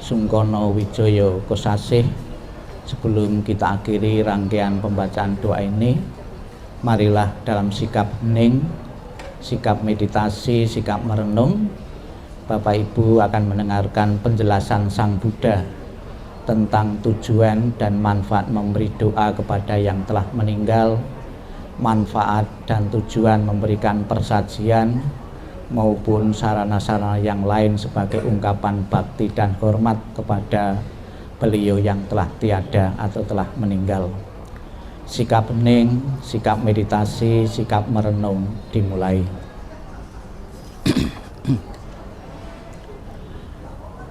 Sungkono Wijoyo Kosasih. Sebelum kita akhiri rangkaian pembacaan doa ini, marilah dalam sikap hening, sikap meditasi, sikap merenung, Bapak Ibu akan mendengarkan penjelasan Sang Buddha tentang tujuan dan manfaat memberi doa kepada yang telah meninggal, manfaat dan tujuan memberikan persajian maupun sarana-sarana yang lain sebagai ungkapan bakti dan hormat kepada beliau yang telah tiada atau telah meninggal. Sikap hening, sikap meditasi, sikap merenung dimulai.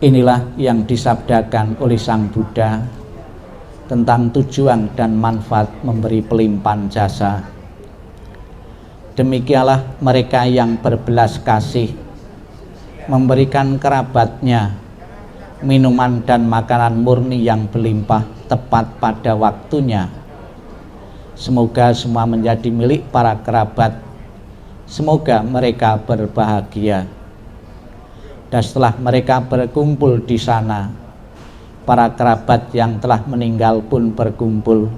Inilah yang disabdakan oleh Sang Buddha tentang tujuan dan manfaat memberi pelimpahan jasa. Demikianlah mereka yang berbelas kasih memberikan kerabatnya minuman dan makanan murni yang berlimpah tepat pada waktunya. Semoga semua menjadi milik para kerabat. Semoga mereka berbahagia. Dan setelah mereka berkumpul di sana, para kerabat yang telah meninggal pun berkumpul.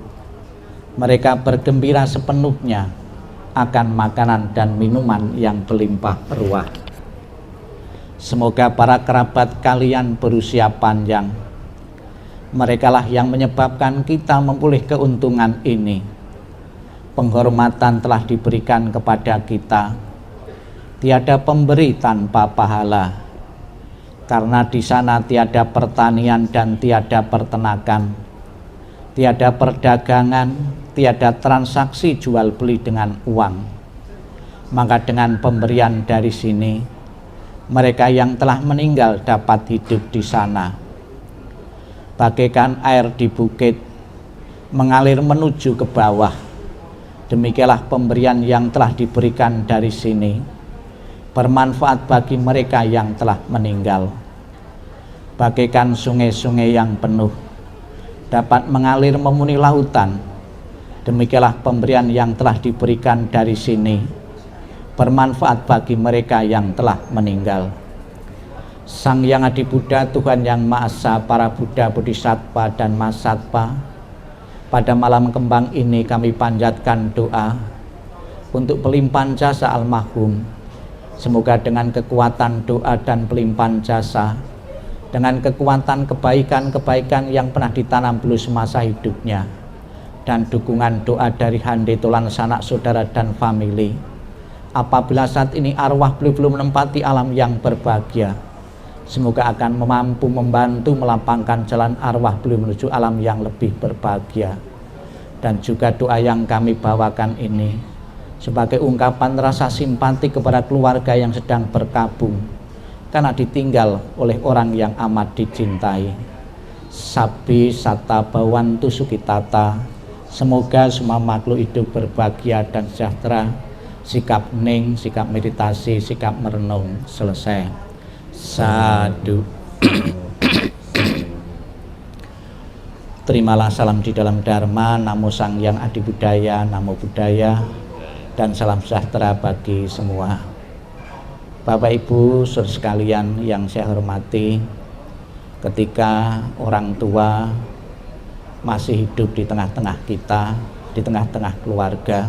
Mereka bergembira sepenuhnya akan makanan dan minuman yang berlimpah ruah. Semoga para kerabat kalian berusia panjang. Merekalah yang menyebabkan kita memperoleh keuntungan ini. Penghormatan telah diberikan kepada kita. Tiada pemberi tanpa pahala. Karena di sana tiada pertanian dan tiada peternakan, tiada perdagangan, tiada transaksi jual beli dengan uang. Maka dengan pemberian dari sini, mereka yang telah meninggal dapat hidup di sana. Bagaikan air di bukit mengalir menuju ke bawah, demikianlah pemberian yang telah diberikan dari sini bermanfaat bagi mereka yang telah meninggal. Bagaikan sungai-sungai yang penuh dapat mengalir memuni lautan, demikianlah pemberian yang telah diberikan dari sini bermanfaat bagi mereka yang telah meninggal. Sang Yang Adi Buddha, Tuhan yang Maha Esa, para Buddha, Bodhisattva dan Mahasattva, pada malam kembang ini kami panjatkan doa untuk pelimpahan jasa almarhum. Semoga dengan kekuatan doa dan pelimpahan jasa, dengan kekuatan kebaikan-kebaikan yang pernah ditanam dulu semasa hidupnya, dan dukungan doa dari hande tolan sanak saudara dan famili, apabila saat ini arwah beliau belum menempati alam yang berbahagia, semoga akan mampu membantu melapangkan jalan arwah beliau menuju alam yang lebih berbahagia. Dan juga doa yang kami bawakan ini sebagai ungkapan rasa simpati kepada keluarga yang sedang berkabung karena ditinggal oleh orang yang amat dicintai. Sabbi satta bhavantu sukhitata. Semoga semua makhluk hidup berbahagia dan sejahtera. Sikap hening, sikap meditasi, sikap merenung selesai. Sadu. Terimalah salam di dalam Dharma. Namo Sang Yang Adi Buddhaya, Namo Buddhaya, dan salam sejahtera bagi semua. Bapak Ibu saudara sekalian yang saya hormati, ketika orang tua masih hidup di tengah-tengah kita, di tengah-tengah keluarga,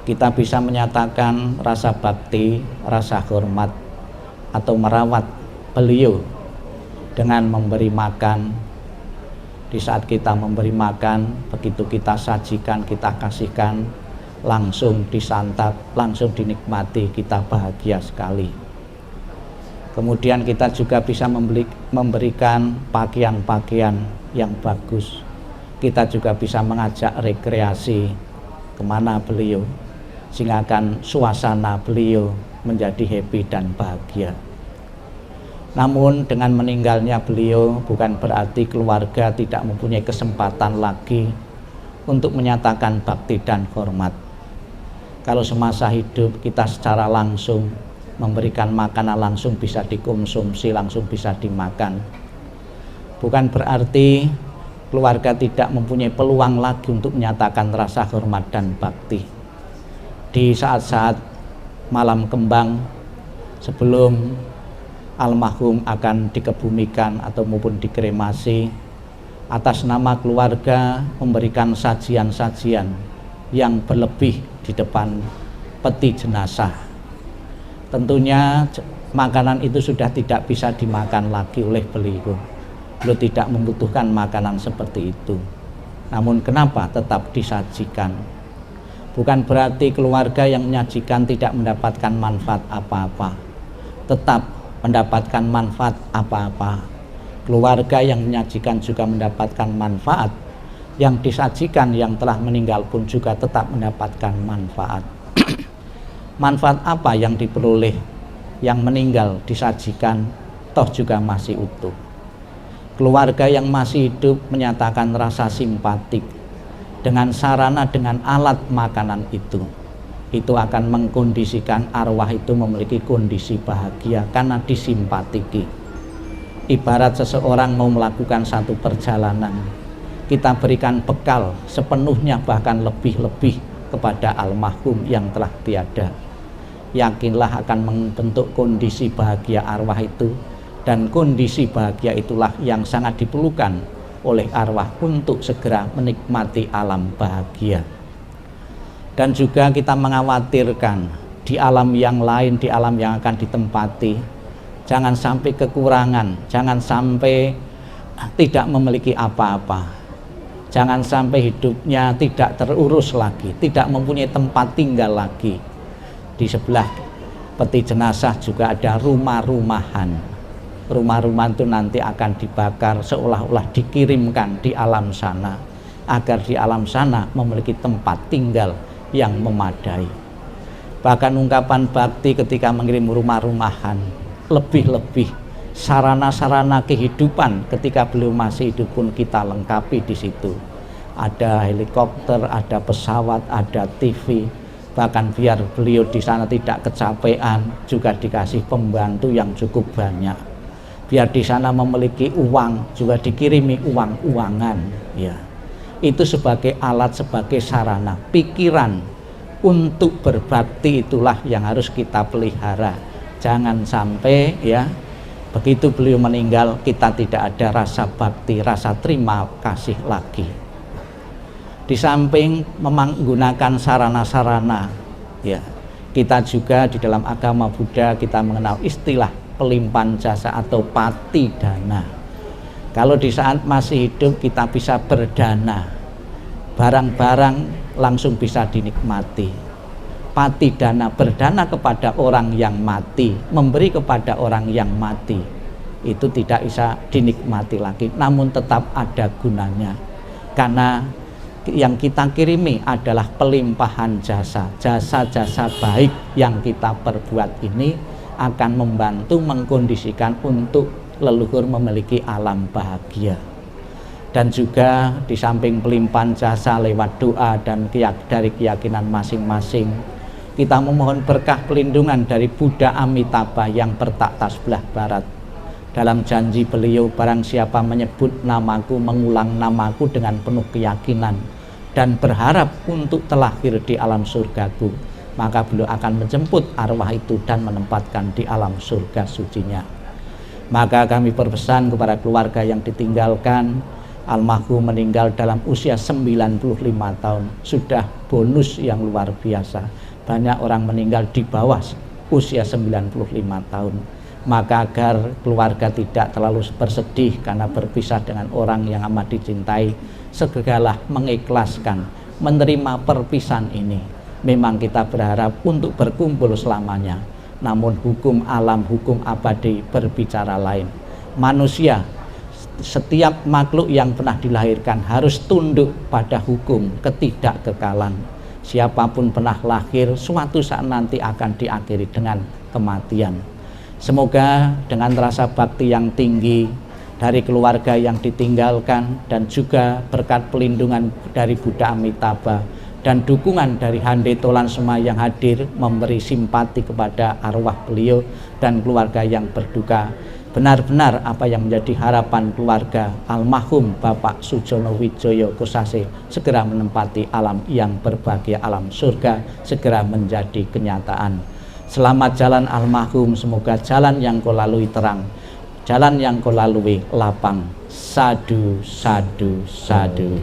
kita bisa menyatakan rasa bakti, rasa hormat atau merawat beliau dengan memberi makan. Di saat kita memberi makan, begitu kita sajikan, kita kasihkan, langsung disantap, langsung dinikmati, kita bahagia sekali. Kemudian kita juga bisa memberikan pakaian-pakaian yang bagus. Kita juga bisa mengajak rekreasi kemana beliau, sehingga akan suasana beliau menjadi happy dan bahagia. Namun dengan meninggalnya beliau bukan berarti keluarga tidak mempunyai kesempatan lagi untuk menyatakan bakti dan hormat. Kalau semasa hidup kita secara langsung memberikan makanan, langsung bisa dikonsumsi, langsung bisa dimakan, bukan berarti keluarga tidak mempunyai peluang lagi untuk menyatakan rasa hormat dan bakti. Di saat-saat malam kembang, sebelum almarhum akan dikebumikan atau maupun dikremasi, atas nama keluarga memberikan sajian-sajian yang berlebih di depan peti jenazah. Tentunya makanan itu sudah tidak bisa dimakan lagi oleh beliau. Beliau tidak membutuhkan makanan seperti itu. Namun kenapa tetap disajikan? Bukan berarti keluarga yang menyajikan tidak mendapatkan manfaat apa-apa. Tetap mendapatkan manfaat apa-apa. Keluarga yang menyajikan juga mendapatkan manfaat. Yang disajikan yang telah meninggal pun juga tetap mendapatkan manfaat. Manfaat apa yang diperoleh yang meninggal disajikan toh juga masih utuh. Keluarga yang masih hidup menyatakan rasa simpatik dengan sarana, dengan alat makanan itu akan mengkondisikan arwah itu memiliki kondisi bahagia karena disimpatiki. Ibarat seseorang mau melakukan satu perjalanan, kita berikan bekal sepenuhnya bahkan lebih-lebih kepada almarhum yang telah tiada. Yakinlah akan membentuk kondisi bahagia arwah itu, dan kondisi bahagia itulah yang sangat diperlukan oleh arwah untuk segera menikmati alam bahagia. Dan juga kita mengkhawatirkan di alam yang lain, di alam yang akan ditempati, jangan sampai kekurangan, jangan sampai tidak memiliki apa-apa, jangan sampai hidupnya tidak terurus lagi, tidak mempunyai tempat tinggal lagi. Di sebelah peti jenazah juga ada rumah-rumahan. Rumah-rumah itu nanti akan dibakar seolah-olah dikirimkan di alam sana, agar di alam sana memiliki tempat tinggal yang memadai. Bahkan ungkapan bakti ketika mengirim rumah-rumahan, lebih-lebih sarana-sarana kehidupan ketika beliau masih hidup pun kita lengkapi di situ. Ada helikopter, ada pesawat, ada TV. Bahkan biar beliau di sana tidak kecapean, juga dikasih pembantu yang cukup banyak. Biar di sana memiliki uang, juga dikirimi uang-uangan. Ya, itu sebagai alat, sebagai sarana. Pikiran untuk berbakti itulah yang harus kita pelihara. Jangan sampai ya begitu beliau meninggal kita tidak ada rasa bakti, rasa terima kasih lagi. Di samping menggunakan sarana-sarana, ya, kita juga di dalam agama Buddha kita mengenal istilah pelimpahan jasa atau pati dana. Kalau di saat masih hidup kita bisa berdana, barang-barang langsung bisa dinikmati. Pati dana, berdana kepada orang yang mati, memberi kepada orang yang mati, itu tidak bisa dinikmati lagi, namun tetap ada gunanya. Karena yang kita kirimi adalah pelimpahan jasa, jasa-jasa baik yang kita perbuat ini akan membantu mengkondisikan untuk leluhur memiliki alam bahagia. Dan juga di samping pelimpahan jasa lewat doa dan dari keyakinan masing-masing, kita memohon berkah pelindungan dari Buddha Amitabha yang bertakhta sebelah barat. Dalam janji beliau, barang siapa menyebut namaku, mengulang namaku dengan penuh keyakinan dan berharap untuk terlahir di alam surgaku, maka beliau akan menjemput arwah itu dan menempatkan di alam surga sucinya. Maka kami berpesan kepada keluarga yang ditinggalkan, almarhum meninggal dalam usia 95 tahun, sudah bonus yang luar biasa. Banyak orang meninggal di bawah usia 95 tahun. Maka agar keluarga tidak terlalu bersedih karena berpisah dengan orang yang amat dicintai, segeralah mengikhlaskan, menerima perpisahan ini. Memang kita berharap untuk berkumpul selamanya, namun hukum alam, hukum abadi berbicara lain. Manusia, setiap makhluk yang pernah dilahirkan harus tunduk pada hukum ketidakkekalan. Siapapun pernah lahir, suatu saat nanti akan diakhiri dengan kematian. Semoga dengan rasa bakti yang tinggi dari keluarga yang ditinggalkan, dan juga berkat pelindungan dari Buddha Amitabha dan dukungan dari Hande Tolansema yang hadir memberi simpati kepada arwah beliau dan keluarga yang berduka, benar-benar apa yang menjadi harapan keluarga almarhum Bapak Sujono Wijoyo Kosase segera menempati alam yang berbahagia, alam surga segera menjadi kenyataan. Selamat jalan almarhum, semoga jalan yang kau lalui terang, jalan yang kau lalui lapang. Sadu, sadu, sadu.